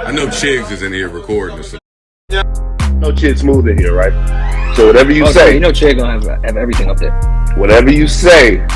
I know Chiggs is in here recording this. No Chig Smooth in here, right? So whatever you say, so you know Chig gonna have everything up there. Whatever you say,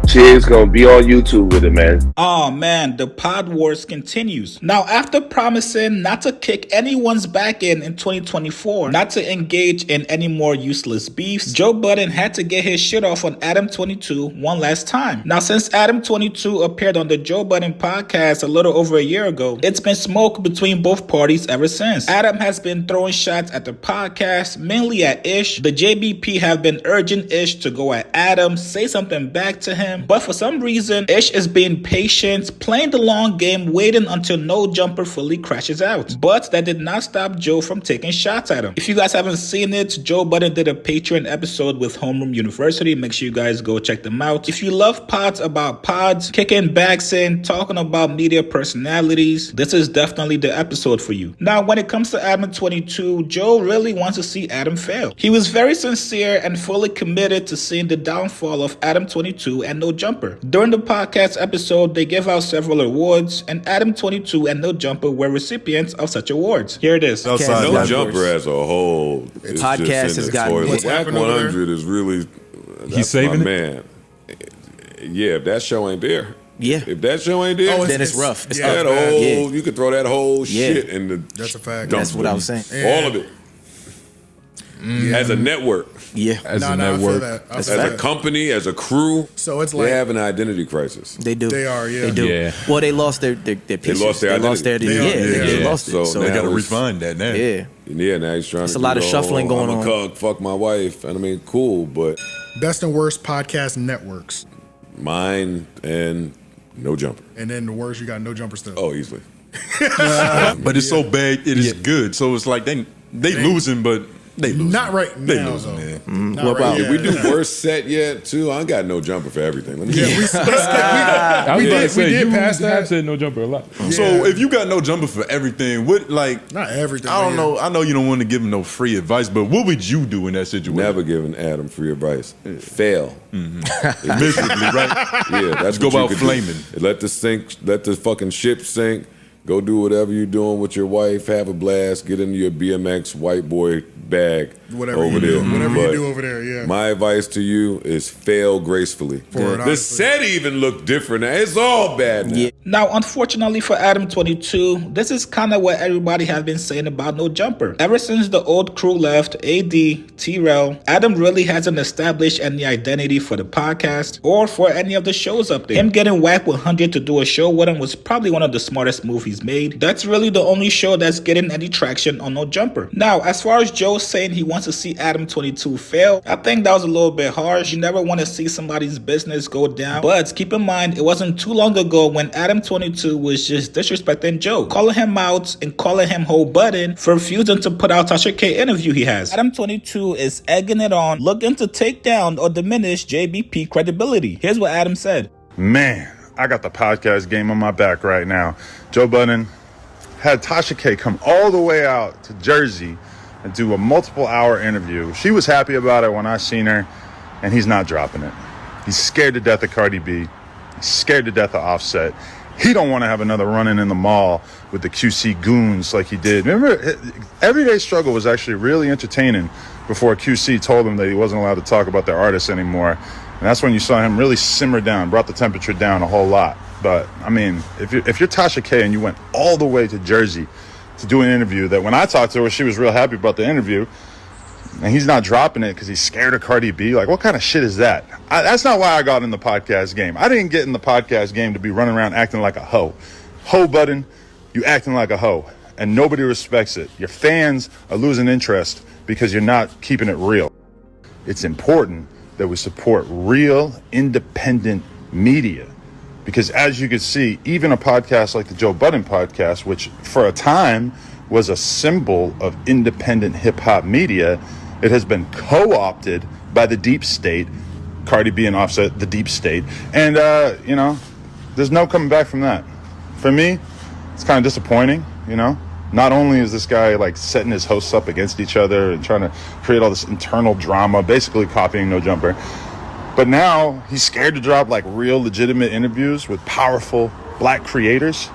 Chig's gonna be on YouTube with it, man. Oh man, the pod wars continues. Now, after promising not to kick anyone's back in 2024, not to engage in any more useless beefs, Joe Budden had to get his shit off on Adam 22 one last time. Now, since Adam 22 appeared on the Joe Budden podcast a little over a year ago, it's been smoke between both parties ever since. Adam has been throwing shots at the podcast, mainly at Ish. The JBP have been urging Ish to go at Adam, say something back to him. But for some reason, Ish is being patient, playing the long game, waiting until No Jumper fully crashes out. But that did not stop Joe from taking shots at him. If you guys haven't seen it, Joe Budden did a Patreon episode with Homeroom University. Make sure you guys go check them out. If you love pods about pods, kicking backs in, talking about media personalities, this is definitely the episode for you. Now, when it comes to Adam 22, Joe really wants to see Adam fail. He was very sincere and fully committed to seeing the downfall of Adam 22 and No Jumper. During the podcast episode, they gave out several awards, and Adam 22 and No Jumper were recipients of such awards. Here it is. No Jumper as a whole. Podcast has gotten Whack 100 is really. He's saving my man. Yeah, if that show ain't there. Yeah. If that show ain't there, then it's rough. It's that whole, you could throw that whole shit in the. That's a fact. That's what I was saying. All of it. As a network. Yeah. As a network. As a company, as a crew. So it's like they have an identity crisis. They do. They are, yeah. They do. Yeah. Well, they lost their pictures. They lost their identity. They lost it. So They now got to refund that now. Yeah. Yeah, now he's trying It's to a lot of shuffling going I'm on. a cuck, fuck my wife. And I mean, cool, but best and worst podcast networks. mine and No Jumper. And then the worst, you got No Jumper still. Oh, easily. But it's so bad, it is good. So it's like they losing, but they losing. Not right now, They losing, though. yeah. Not What right about- Did we do worst set yet, too? I ain't got No Jumper for everything. Let me Yeah, we did pass You that. have said No Jumper a lot. So if you got No Jumper for everything, what like? Not everything. I don't but yeah. know. I know you don't want to give him no free advice, but what would you do in that situation? Never giving Adam free advice. Fail. Miserably, right? Yeah, that's Go what you out could flaming. do. Let the fucking ship sink. Go do whatever you're doing with your wife. Have a blast. Get into your BMX white boy bag Whatever over you there. do, whatever But you do over there, yeah. my advice to you is fail gracefully. Forward, The honestly. set even looked different. It's all bad now. Yeah. Now, unfortunately for Adam 22, this is kind of what everybody has been saying about No Jumper. Ever since the old crew left, AD, T-Rel, Adam really hasn't established any identity for the podcast or for any of the shows up there. Him getting Whack 100 to do a show with him was probably one of the smartest moves he's made. That's really the only show that's getting any traction on No Jumper. Now, as far as Joe saying he wants to see Adam 22 fail, I think that was a little bit harsh. You never want to see somebody's business go down. But keep in mind, it wasn't too long ago when Adam 22 was just disrespecting Joe, calling him out and calling him whole Budden for refusing to put out Tasha K interview he has. Adam 22 is egging it on, looking to take down or diminish JBP credibility. Here's what Adam said. Man, I got the podcast game on my back right now. Joe Budden had Tasha K come all the way out to Jersey and do a multiple-hour interview. She was happy about it when I seen her, and he's not dropping it. He's scared to death of Cardi B. He's scared to death of Offset. He don't want to have another run-in in the mall with the QC goons like he did. Remember, Everyday Struggle was actually really entertaining before QC told him that he wasn't allowed to talk about their artists anymore. And that's when you saw him really simmer down, brought the temperature down a whole lot. But, I mean, if you're Tasha K and you went all the way to Jersey to do an interview that when I talked to her, she was real happy about the interview, and he's not dropping it because he's scared of Cardi B. Like, what kind of shit is that? That's not why I got in the podcast game. I didn't get in the podcast game to be running around acting like a hoe. Hoe Budden, you acting like a hoe, and nobody respects it. Your fans are losing interest because you're not keeping it real. It's important that we support real, independent media. Because as you can see, even a podcast like the Joe Budden podcast, which for a time was a symbol of independent hip-hop media, it has been co-opted by the deep state, Cardi B and Offset, the deep state. And, there's no coming back from that. For me, it's kind of disappointing, Not only is this guy, like, setting his hosts up against each other and trying to create all this internal drama, basically copying No Jumper, but now he's scared to drop like real legitimate interviews with powerful black creators.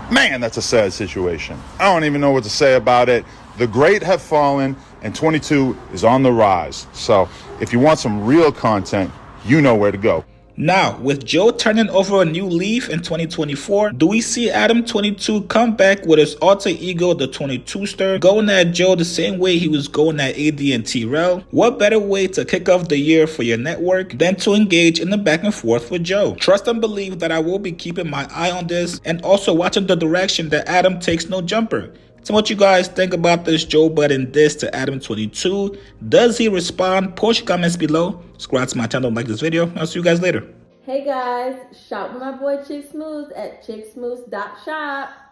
Man, that's a sad situation. I don't even know what to say about it. The great have fallen, and 22 is on the rise. So if you want some real content, you know where to go. Now, with Joe turning over a new leaf in 2024, do we see Adam 22 come back with his alter ego, the 22ster, going at Joe the same way he was going at AD and T-Rel? What better way to kick off the year for your network than to engage in the back and forth with Joe? Trust and believe that I will be keeping my eye on this and also watching the direction that Adam takes no jumper. So what you guys think about this Joe Budden diss to Adam 22? Does he respond? Post your comments below. Subscribe to my channel, like this video. I'll see you guys later. Hey guys, shop with my boy Chick Smooth at chicksmooth.shop.